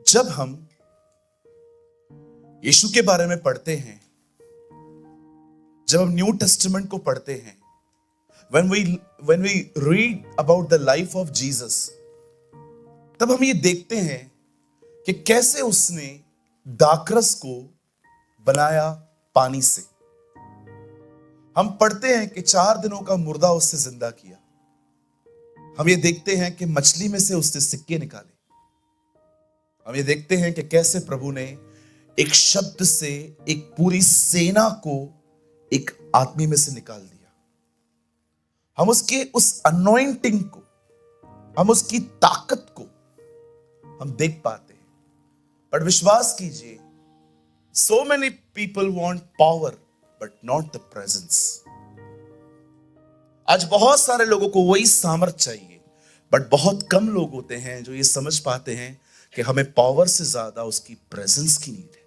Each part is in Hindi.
जब हम यीशु के बारे में पढ़ते हैं, जब हम न्यू टेस्टामेंट को पढ़ते हैं, when we read about the life of Jesus, तब हम ये देखते हैं कि कैसे उसने दाखरस को बनाया पानी से। हम पढ़ते हैं कि 4 दिनों का मुर्दा उससे जिंदा किया। हम ये देखते हैं कि मछली में से उसने सिक्के निकाले। हम ये देखते हैं कि कैसे प्रभु ने एक शब्द से एक पूरी सेना को एक आदमी में से निकाल दिया। हम उसके उस अनॉइंटिंग को, हम उसकी ताकत को हम देख पाते हैं। पर विश्वास कीजिए, so many people want power but not the presence। आज बहुत सारे लोगों को वही सामर्थ्य चाहिए, बट बहुत कम लोग होते हैं जो ये समझ पाते हैं कि हमें पावर से ज्यादा उसकी प्रेजेंस की नीड है।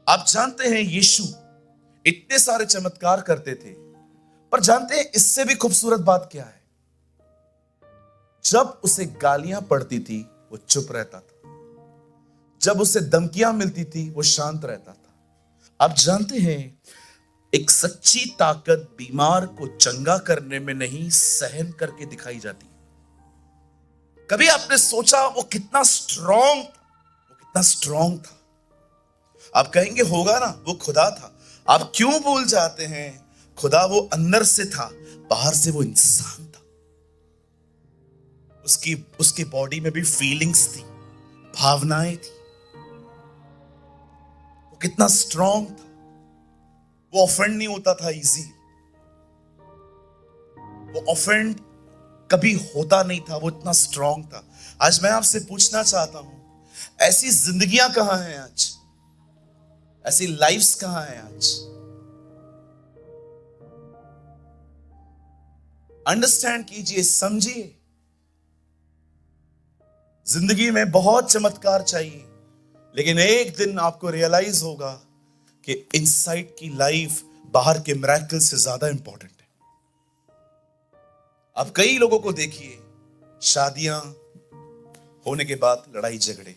आप जानते हैं यीशु इतने सारे चमत्कार करते थे, पर जानते हैं इससे भी खूबसूरत बात क्या है? जब उसे गालियां पड़ती थी वो चुप रहता था, जब उसे धमकियां मिलती थी वो शांत रहता था। आप जानते हैं एक सच्ची ताकत बीमार को चंगा करने में नहीं, सहन करके दिखाई जाती है। कभी आपने सोचा वो कितना स्ट्रॉन्ग था? वो कितना स्ट्रॉन्ग था? आप कहेंगे होगा ना, वो खुदा था। आप क्यों भूल जाते हैं? खुदा वो अंदर से था, बाहर से वो इंसान था। उसकी बॉडी में भी फीलिंग्स थी, भावनाएं थी। वो कितना स्ट्रॉन्ग था। वो ऑफेंड नहीं होता था इजी, वो ऑफेंड कभी होता नहीं था। वो इतना स्ट्रॉन्ग था। आज मैं आपसे पूछना चाहता हूं, ऐसी जिंदगियां कहां हैं आज? ऐसी लाइफ्स कहां हैं आज? अंडरस्टैंड कीजिए, समझिए। जिंदगी में बहुत चमत्कार चाहिए, लेकिन एक दिन आपको रियलाइज होगा कि इनसाइड की लाइफ बाहर के मिरेकल से ज्यादा इंपॉर्टेंट है। अब कई लोगों को देखिए, शादियां होने के बाद लड़ाई झगड़े,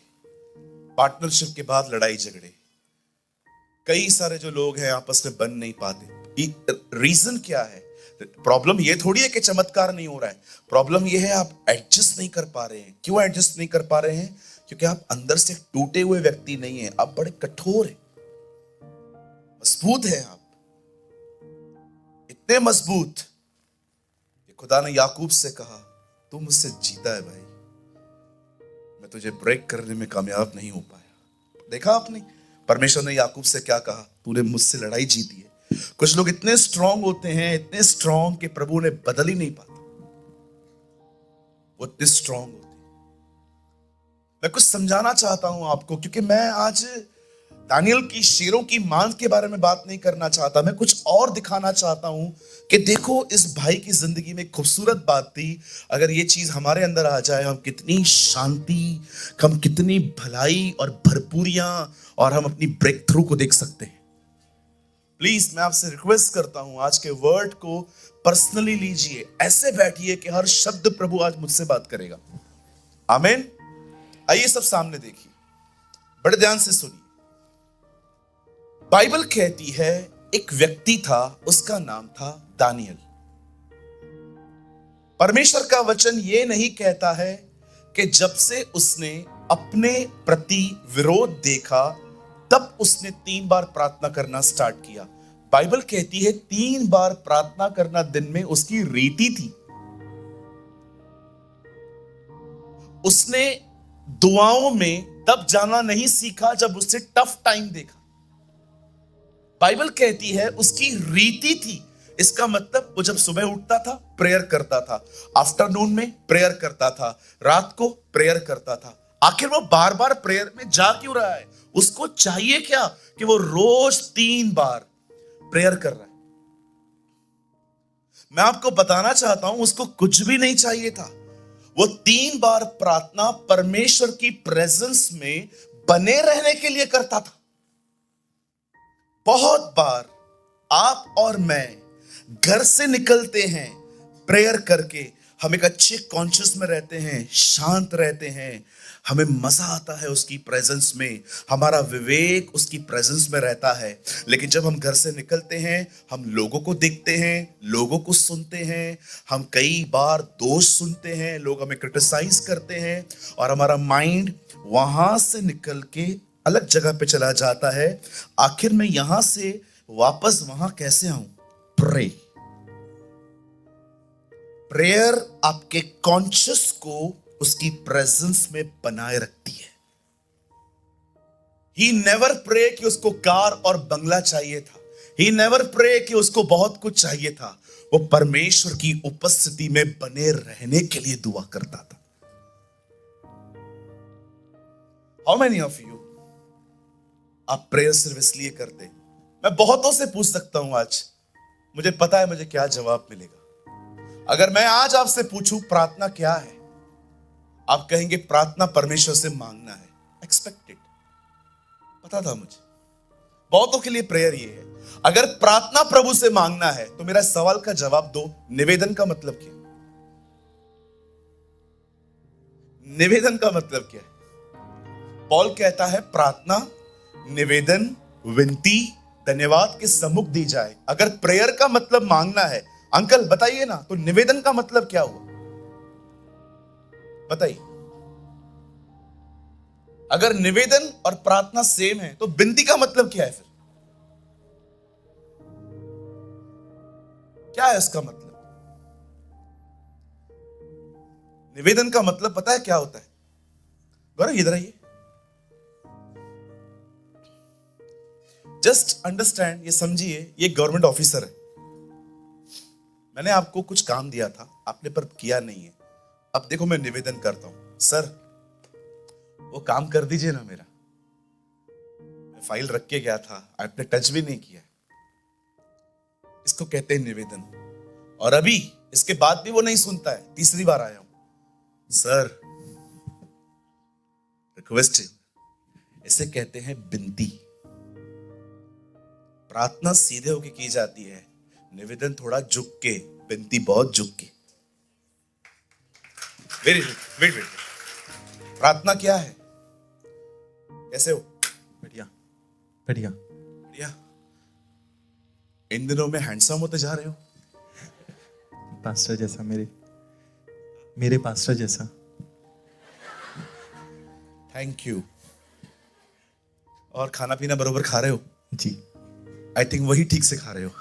पार्टनरशिप के बाद लड़ाई झगड़े। कई सारे जो लोग हैं आपस में बन नहीं पाते। रीजन क्या है? प्रॉब्लम ये थोड़ी है कि चमत्कार नहीं हो रहा है, प्रॉब्लम ये है आप एडजस्ट नहीं कर पा रहे हैं। क्यों एडजस्ट नहीं कर पा रहे हैं? क्योंकि आप अंदर से टूटे हुए व्यक्ति नहीं हैं, आप बड़े कठोर हैं, मजबूत हैं। आप इतने मजबूत कि खुदा ने याकूब से कहा, तू मुझसे जीता है भाई, मैं तुझे ब्रेक करने में कामयाब नहीं हो पाया। देखा आपने, परमेश्वर ने याकूब से क्या कहा? तूने मुझसे लड़ाई जीती है। कुछ लोग इतने स्ट्रांग होते हैं, इतने स्ट्रांग कि प्रभु ने बदल ही नहीं पाता। वो इतने स्ट्रांग होते हैं। मैं कुछ समझाना चाहता हूं आपको, क्योंकि मैं आज दानियल की शेरों की मांस के बारे में बात नहीं करना चाहता। मैं कुछ और दिखाना चाहता हूं कि देखो इस भाई की जिंदगी में खूबसूरत बात थी। अगर ये चीज हमारे अंदर आ जाए, हम कितनी शांति, हम कितनी भलाई और भरपूरियां और हम अपनी ब्रेक थ्रू को देख सकते हैं। प्लीज मैं आपसे रिक्वेस्ट करता हूं, आज के वर्ड को पर्सनली लीजिए। ऐसे बैठिए कि हर शब्द प्रभु आज मुझसे बात करेगा। आमीन। आइए सब सामने देखिए, बड़े ध्यान से सुनिए। बाइबल कहती है एक व्यक्ति था, उसका नाम था दानियल। परमेश्वर का वचन यह नहीं कहता है कि जब से उसने अपने प्रति विरोध देखा तब उसने 3 बार प्रार्थना करना स्टार्ट किया। बाइबल कहती है 3 बार प्रार्थना करना दिन में उसकी रीति थी। उसने दुआओं में तब जाना नहीं सीखा जब उससे टफ टाइम देखा। बाइबल कहती है उसकी रीति थी। इसका मतलब वो जब सुबह उठता था प्रेयर करता था, आफ्टरनून में प्रेयर करता था, रात को प्रेयर करता था। आखिर वो बार बार प्रेयर में जा क्यों रहा है? उसको चाहिए क्या कि वो रोज 3 बार प्रेयर कर रहा है। मैं आपको बताना चाहता हूं, उसको कुछ भी नहीं चाहिए था। वो 3 बार प्रार्थना परमेश्वर की प्रेजेंस में बने रहने के लिए करता था। बहुत बार आप और मैं घर से निकलते हैं प्रेयर करके, हम एक अच्छे कॉन्शियस में रहते हैं, शांत रहते हैं, हमें मजा आता है उसकी प्रेजेंस में, हमारा विवेक उसकी प्रेजेंस में रहता है। लेकिन जब हम घर से निकलते हैं, हम लोगों को देखते हैं, लोगों को सुनते हैं, हम कई बार दोष सुनते हैं, लोग हमें क्रिटिसाइज करते हैं और हमारा माइंड वहां से निकल के अलग जगह पे चला जाता है। आखिर मैं यहां से वापस वहां कैसे आऊं? प्रे। प्रेयर आपके कॉन्शियस को उसकी प्रेजेंस में बनाए रखती है। ही नेवर प्रे कि उसको कार और बंगला चाहिए था, ही नेवर प्रे कि उसको बहुत कुछ चाहिए था। वो परमेश्वर की उपस्थिति में बने रहने के लिए दुआ करता था। हाउ मेनी ऑफ यू आप प्रेयर सिर्फ इसलिए करते? मैं बहुतों से पूछ सकता हूं आज, मुझे पता है मुझे क्या जवाब मिलेगा। अगर मैं आज आपसे पूछूं प्रार्थना क्या है, आप कहेंगे प्रार्थना परमेश्वर से मांगना है। एक्सपेक्टेड, पता था मुझे। बहुतों के लिए प्रेयर ये है। अगर प्रार्थना प्रभु से मांगना है तो मेरा सवाल का जवाब दो, निवेदन का मतलब क्या? निवेदन का मतलब क्या है? पौल कहता है प्रार्थना, निवेदन, विनती, धन्यवाद के सम्मुख दी जाए। अगर प्रेयर का मतलब मांगना है, अंकल बताइए ना, तो निवेदन का मतलब क्या हुआ? बताइए। अगर निवेदन और प्रार्थना सेम है तो विनती का मतलब क्या है फिर? क्या है इसका मतलब? निवेदन का मतलब पता है क्या होता है? गौरव इधर आइए। जस्ट अंडरस्टैंड, ये समझिए, ये गवर्नमेंट ऑफिसर है। मैंने आपको कुछ काम दिया था, आपने पर किया नहीं है। अब देखो मैं निवेदन करता हूं, सर वो काम कर दीजिए ना मेरा। मैं फाइल रख के गया था, आपने टच भी नहीं किया। इसको कहते हैं निवेदन। और अभी इसके बाद भी वो नहीं सुनता है, तीसरी बार आया हूं, सर रिक्वेस्ट। इसे कहते हैं विनती। प्रार्थना सीधे होके की जाती है, निवेदन थोड़ा झुक के, विनती बहुत झुक के। वेट वेट वेट, प्रार्थना क्या है? कैसे हो? बढ़िया बढ़िया बढ़िया। इन दिनों में हैंडसम होते जा रहे हो। पास्टर जैसा, मेरे पास्टर जैसा। Thank you. और खाना पीना बरोबर खा रहे हो? जी। आई थिंक वही ठीक से खा रहे हो।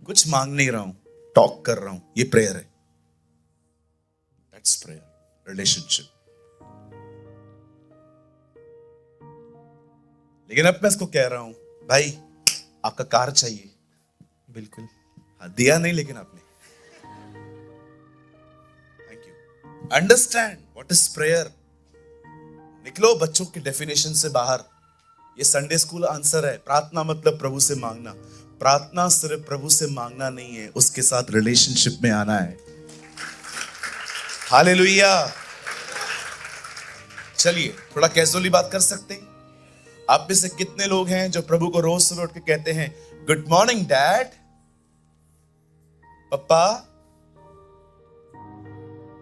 कुछ मांग नहीं रहा हूं, टॉक कर रहा हूं। ये प्रेयर है। That's prayer, relationship. लेकिन अब मैं इसको कह रहा हूं, भाई आपका कार चाहिए। बिल्कुल। हाँ, दिया नहीं लेकिन आपने। Thank you. Understand what is prayer. निकलो बच्चों की डेफिनेशन से बाहर। ये संडे स्कूल आंसर है। प्रार्थना मतलब प्रभु से मांगना। प्रार्थना सिर्फ प्रभु से मांगना नहीं है, उसके साथ रिलेशनशिप में आना है। हालेलुया। चलिए थोड़ा कैजुअली बात कर सकते हैं। आप में से कितने लोग हैं जो प्रभु को रोज सुबह उठ के कहते हैं, गुड मॉर्निंग डैड, पप्पा,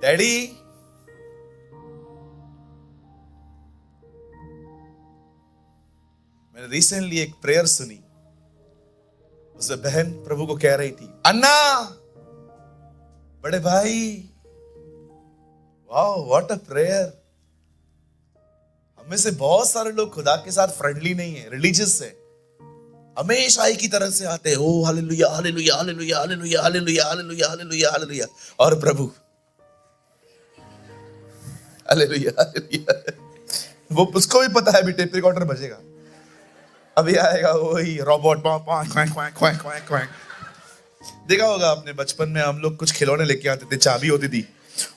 डैडी। मैंने रिसेंटली एक प्रेयर सुनी, उसमें बहन प्रभु को कह रही थी, अन्ना, बड़े भाई। Wow what a prayer. हमें से बहुत सारे लोग खुदा के साथ फ्रेंडली नहीं है, रिलीजियस है, हमेशा एक ही तरह से आते हैं, ओ hallelujah hallelujah hallelujah hallelujah hallelujah hallelujah hallelujah hallelujah. और प्रभु हालेलुया हालेलुया। वो उसको भी पता है भी टेप रिकॉर्डर बजेगा, अभी आएगा वही रोबोट। देखा होगा आपने, बचपन में हम लोग कुछ खिलौने लेके आते थे, चाबी होती थी,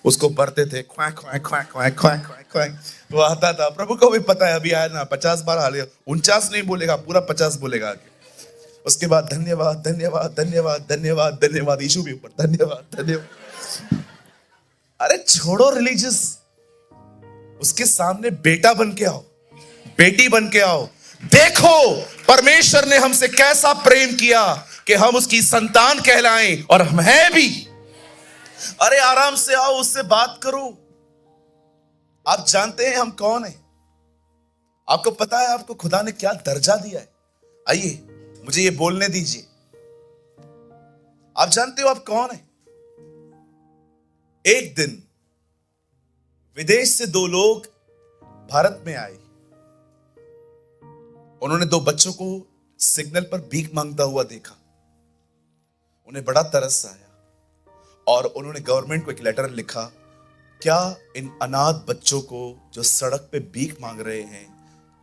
उसको भरते थे, quack quack quack quack quack quack, वो आता था। प्रभु को भी पता है, अभी आया ना 50 बार हाले, 49 नहीं बोलेगा, पूरा 50 बोलेगा आगे। उसके बाद धन्यवाद धन्यवाद धन्यवाद धन्यवाद धन्यवाद, यीशु भी ऊपर, धन्यवाद धन्यवाद। अरे छोड़ो रिलीजियस, उसके सामने बेटा बन के आओ, बेटी बन के आओ। देखो परमेश्वर ने हमसे कैसा प्रेम किया कि हम उसकी संतान कहलाएं, और हम हैं भी। अरे आराम से आओ, उससे बात करो। आप जानते हैं हम कौन हैं? आपको पता है आपको खुदा ने क्या दर्जा दिया है? आइए मुझे ये बोलने दीजिए। आप जानते हो आप कौन हैं? एक दिन विदेश से दो लोग भारत में आए। उन्होंने दो बच्चों को सिग्नल पर भीख मांगता हुआ देखा। उन्हें बड़ा तरस आया और उन्होंने गवर्नमेंट को एक लेटर लिखा, क्या इन अनाथ बच्चों को जो सड़क पे भीख मांग रहे हैं,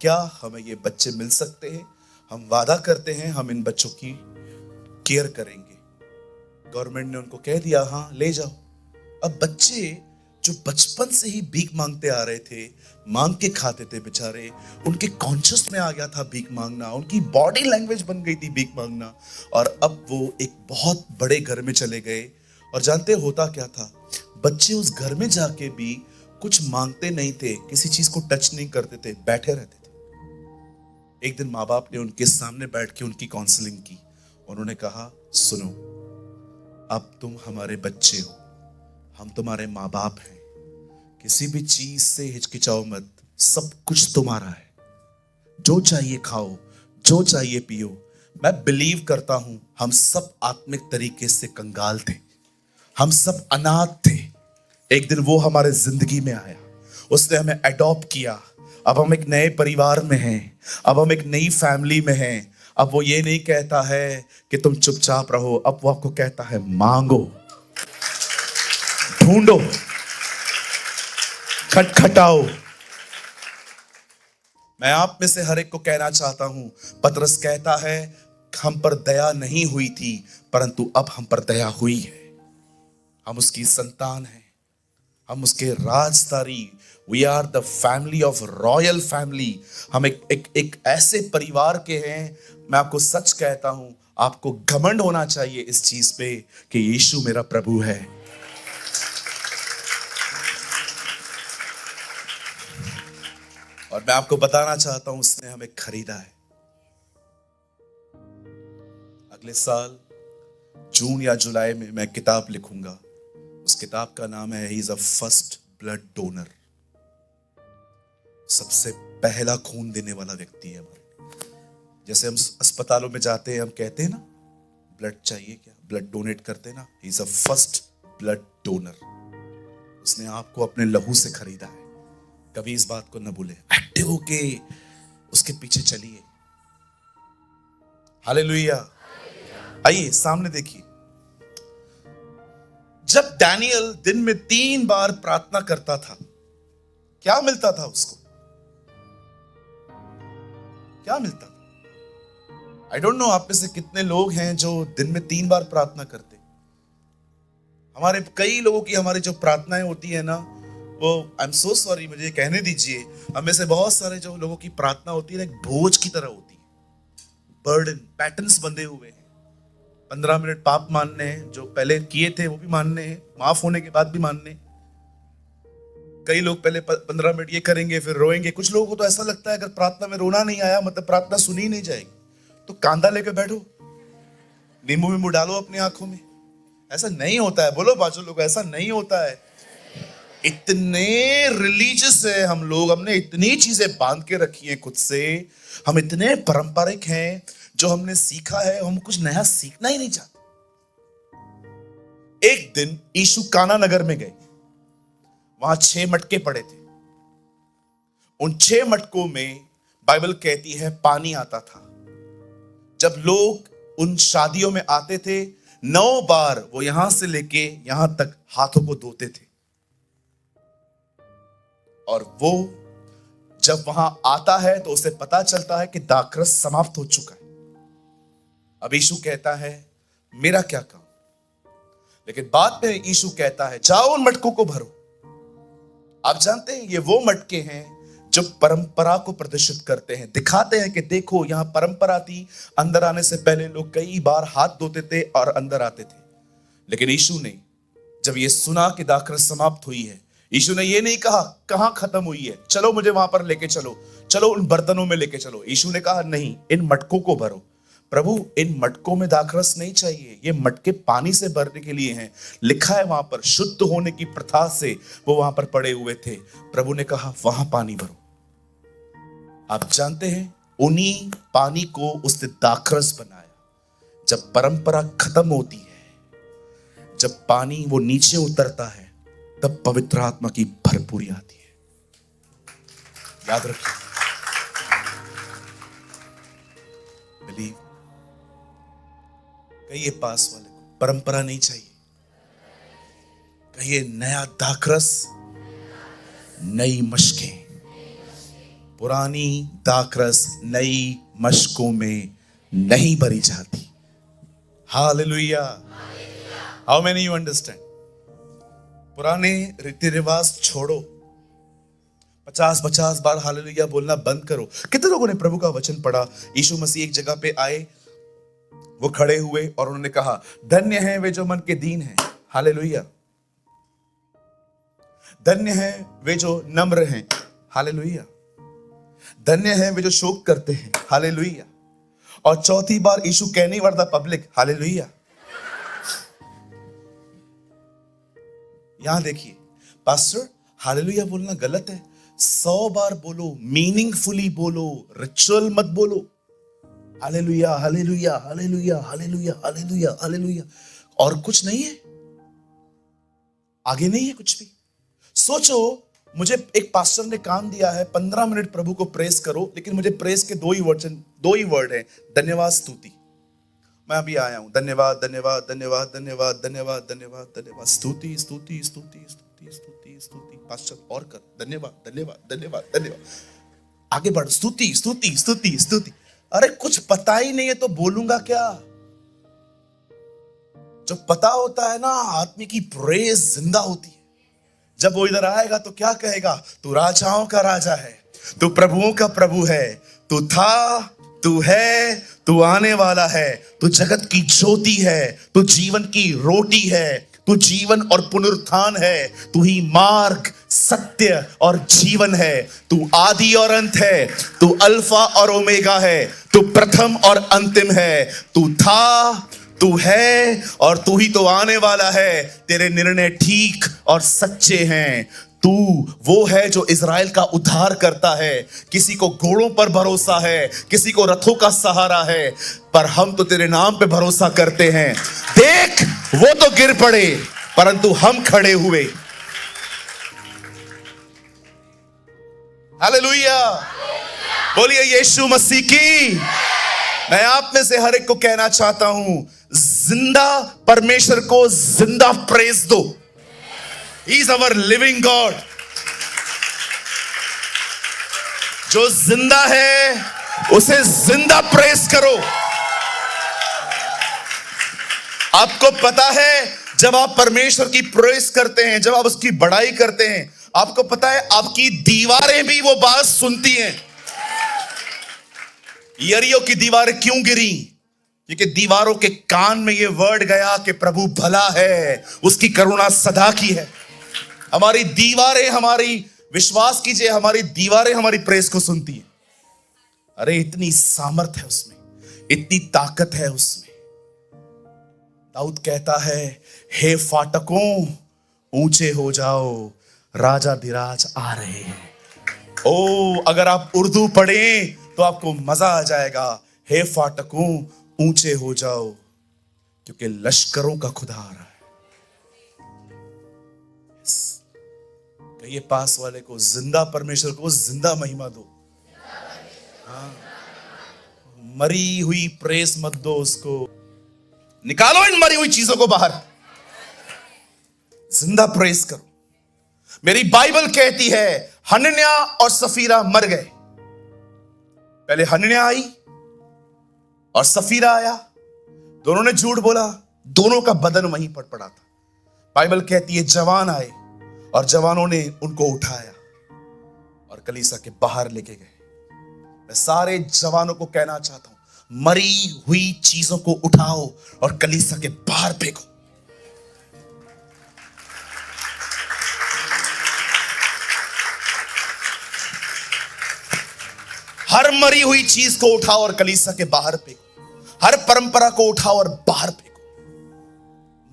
क्या हमें ये बच्चे मिल सकते हैं? हम वादा करते हैं हम इन बच्चों की केयर करेंगे। गवर्नमेंट ने उनको कह दिया, हाँ ले जाओ। अब बच्चे जो बचपन से ही भीख मांगते आ रहे थे, मांग के खाते थे बेचारे, उनके कॉन्शियस में आ गया था भीख मांगना, उनकी बॉडी लैंग्वेज बन गई थी भीख मांगना। और अब वो एक बहुत बड़े घर में चले गए। और जानते होता क्या था? बच्चे उस घर में जाके भी कुछ मांगते नहीं थे, किसी चीज को टच नहीं करते थे, बैठे रहते थे। एक दिन माँ बाप ने उनके सामने बैठ के उनकी काउंसलिंग की। उन्होंने कहा, सुनो, अब तुम हमारे बच्चे हो, हम तुम्हारे माँ बाप हैं, किसी भी चीज से हिचकिचाओ मत, सब कुछ तुम्हारा है, जो चाहिए खाओ, जो चाहिए पियो। मैं बिलीव करता हूं हम सब आत्मिक तरीके से कंगाल थे, हम सब अनाथ थे। एक दिन वो हमारे जिंदगी में आया, उसने हमें अडॉप्ट किया। अब हम एक नए परिवार में हैं, अब हम एक नई फैमिली में हैं। अब वो ये नहीं कहता है कि तुम चुपचाप रहो, अब वो आपको कहता है मांगो, ढूंढो, खटखटाओ। मैं आप में से हर एक को कहना चाहता हूं, पतरस कहता है हम पर दया नहीं हुई थी, परंतु अब हम पर दया हुई है। हम उसकी संतान हैं, हम उसके राजदारी। We are the family of royal family. हम एक ऐसे परिवार के हैं। मैं आपको सच कहता हूं, आपको घमंड होना चाहिए इस चीज पे कि यीशु मेरा प्रभु है। और मैं आपको बताना चाहता हूं, उसने हमें खरीदा है। अगले साल जून या जुलाई में मैं किताब लिखूंगा। उस किताब का नाम है he is a first blood donor. सबसे पहला खून देने वाला व्यक्ति है हमारे। जैसे हम अस्पतालों में जाते हैं, हम कहते हैं ना ब्लड चाहिए, क्या ब्लड डोनेट करते हैं ना, he is a first blood donor. उसने आपको अपने लहू से खरीदा है। कभी इस बात को न भूले, एक्टिव होके उसके पीछे चलिए। हालेलुया। आइए सामने देखिए, जब डैनियल दिन में 3 बार प्रार्थना करता था, क्या मिलता था उसको? क्या मिलता था? आई डोंट नो आप में से कितने लोग हैं जो दिन में 3 बार प्रार्थना करते। हमारे कई लोगों की हमारी जो प्रार्थनाएं होती है ना, वो आई एम सो सॉरी, मुझे कहने दीजिए, हमें से बहुत सारे जो लोगों की प्रार्थना होती है ना, एक बोझ की तरह होती है। बर्डन, पैटर्न्स बंधे हुए हैं। 15 मिनट पाप मानने हैं, जो पहले किए थे वो भी मानने हैं, माफ होने के बाद भी मानने। कई लोग पहले 15 मिनट ये करेंगे, फिर रोएंगे। कुछ लोगों को तो ऐसा लगता है अगर प्रार्थना में रोना नहीं आया मतलब प्रार्थना सुनी नहीं जाएगी। तो कांदा लेकर बैठो, नींबू वींबू डालो अपनी आंखों में। ऐसा नहीं होता है। बोलो बाजू लोग, ऐसा नहीं होता है। इतने रिलीजियस है हम लोग, हमने इतनी चीजें बांध के रखी हैं खुद से, हम इतने पारंपरिक हैं, जो हमने सीखा है हम कुछ नया सीखना ही नहीं चाहते। एक दिन यीशु काना नगर में गए, वहां 6 मटके पड़े थे। उन 6 मटकों में बाइबल कहती है पानी आता था। जब लोग उन शादियों में आते थे, 9 बार वो यहां से लेके यहां तक हाथों को धोते थे। और वो जब वहां आता है तो उसे पता चलता है कि दाखरस समाप्त हो चुका है। अब यीशु कहता है मेरा क्या काम? लेकिन बाद में यीशु कहता है जाओ उन मटकों को भरो। आप जानते हैं ये वो मटके हैं जो परंपरा को प्रदर्शित करते हैं, दिखाते हैं कि देखो यहां परंपरा थी। अंदर आने से पहले लोग कई बार हाथ धोते थे और अंदर आते थे। लेकिन यीशु ने जब ये सुना कि दाखरस समाप्त हुई है, यीशु ने ये नहीं कहा कहां खत्म हुई है, चलो मुझे वहां पर लेके चलो, चलो उन बर्तनों में लेके चलो। यीशु ने कहा नहीं, इन मटकों को भरो। प्रभु इन मटकों में दाखरस नहीं चाहिए, ये मटके पानी से भरने के लिए हैं। लिखा है वहां पर शुद्ध होने की प्रथा से वो वहां पर पड़े हुए थे। प्रभु ने कहा वहां पानी भरो। आप जानते हैं उन्हीं पानी को उसने दाखरस बनाया। जब परंपरा खत्म होती है, जब पानी वो नीचे उतरता है, तब पवित्र आत्मा की भरपूरी आती है। याद रखिए, बिलीव। कहिए पास वाले को परंपरा नहीं चाहिए, कहिए नया दाखरस, नई मशकें। पुरानी दाखरस नई मशकों में नहीं भरी जाती। Hallelujah. How many you understand? पुराने रीति रिवाज छोड़ो। 50-50 बार हालेलुया बोलना बंद करो। कितने लोगों ने प्रभु का वचन पढ़ा? यीशु मसीह एक जगह पे आए, वो खड़े हुए और उन्होंने कहा धन्य हैं वे जो मन के दीन हैं। हालेलुया। धन्य हैं वे जो नम्र हैं। हालेलुया। धन्य हैं वे जो शोक करते हैं। हालेलुया। और चौथी बार यीशु कहने वाला पब्लिक हालेलुया। यहां देखिए पास्टर, हालेलुया बोलना गलत है। 100 बार बोलो, मीनिंगफुली बोलो, रिचुअल मत बोलो। Hallelujah hallelujah hallelujah hallelujah hallelujah hallelujah. और कुछ नहीं है, आगे नहीं है कुछ भी। सोचो, मुझे एक पास्टर ने काम दिया है 15 मिनट प्रभु को प्रेस करो, लेकिन मुझे प्रेस के दो ही वर्ड हैं, धन्यवाद स्तुति। मैं अभी आया हूं, धन्यवाद धन्यवाद धन्यवाद धन्यवाद धन्यवाद धन्यवाद धन्यवाद, स्तुति स्तुति स्तुति स्तुति स्तुति स्तुति। पास्टर और कर, धन्यवाद धन्यवाद धन्यवाद धन्यवाद, आगे बढ़, स्तुति स्तुति स्तुति स्तुति। अरे कुछ पता ही नहीं है तो बोलूंगा क्या? जो पता होता है ना, आदमी की प्रेज जिंदा होती है। जब वो इधर आएगा तो क्या कहेगा? तू राजाओं का राजा है, तू प्रभुओं का प्रभु है, तू था, तू है, तू आने वाला है, तू जगत की ज्योति है, तू जीवन की रोटी है, तू जीवन और पुनरुत्थान है, तू ही मार्ग, सत्य और जीवन है, तू आदि और अंत है, तू अल्फा और ओमेगा है, तू प्रथम और अंतिम है, तू था, तू है और तू ही तो आने वाला है। तेरे निर्णय ठीक और सच्चे हैं। तू वो है जो इज़राइल का उद्धार करता है। किसी को घोड़ों पर भरोसा है, किसी को रथों का सहारा है, पर हम तो तेरे नाम पे भरोसा करते हैं। देख, वो तो गिर पड़े परंतु हम खड़े हुए। हालेलुया, बोलिए यीशु मसीह की। मैं आप में से हर एक को कहना चाहता हूं, जिंदा परमेश्वर को जिंदा प्रेज दो। He is our living God. जो जिंदा है उसे जिंदा प्रेज करो। आपको पता है, जब आप परमेश्वर की प्रेज करते हैं, जब आप उसकी बड़ाई करते हैं, आपको पता है आपकी दीवारें भी वो बात सुनती हैं। यरीहो की दीवारें क्यों गिरी? क्योंकि दीवारों के कान में ये वर्ड गया कि प्रभु भला है, उसकी करुणा सदा की है। हमारी दीवारें, हमारी, विश्वास कीजिए, हमारी दीवारें हमारी प्रेस को सुनती हैं। अरे इतनी सामर्थ है उसमें, इतनी ताकत है उसमें। दाऊद कहता है, हे फाटकों ऊंचे हो जाओ, राजा धीराज आ रहे हैं। ओ, अगर आप उर्दू पढ़ें तो आपको मजा आ जाएगा। हे फाटकों ऊंचे हो जाओ, क्योंकि लश्करों का खुदा आ रहा है। कहिए पास वाले को, जिंदा परमेश्वर को जिंदा महिमा दो। हाँ, मरी हुई प्रेस मत दो उसको। निकालो इन मरी हुई चीजों को बाहर, जिंदा प्रेस करो। मेरी बाइबल कहती है हनन्याह और सफीरा मर गए। पहले हनन्याह आई और सफीरा आया, दोनों ने झूठ बोला, दोनों का बदन वहीं पर पड़ा था। बाइबल कहती है जवान आए और जवानों ने उनको उठाया और कलीसिया के बाहर लेके गए। मैं सारे जवानों को कहना चाहता हूं, मरी हुई चीजों को उठाओ और कलीसिया के बाहर फेंको। हर मरी हुई चीज को उठाओ और कलीसिया के बाहर फेंको। हर परंपरा को उठाओ और बाहर फेंको।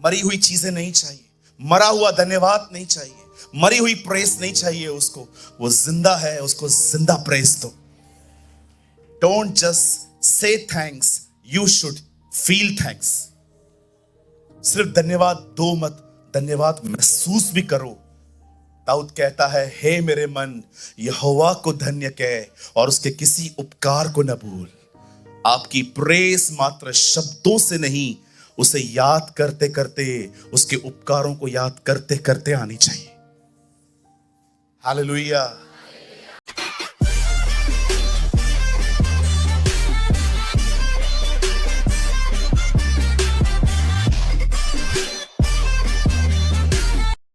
मरी हुई चीजें नहीं चाहिए, मरा हुआ धन्यवाद नहीं चाहिए, मरी हुई प्रेस नहीं चाहिए उसको। वो जिंदा है, उसको जिंदा प्रेस दो। Don't just say thanks, you should feel thanks. सिर्फ धन्यवाद दो मत, धन्यवाद महसूस भी करो। दाऊद कहता है, हे मेरे मन यहोवा को धन्य कह और उसके किसी उपकार को न भूल। आपकी प्रेस मात्र शब्दों से नहीं, उसे याद करते करते, उसके उपकारों को याद करते करते आनी चाहिए। हालेलुया।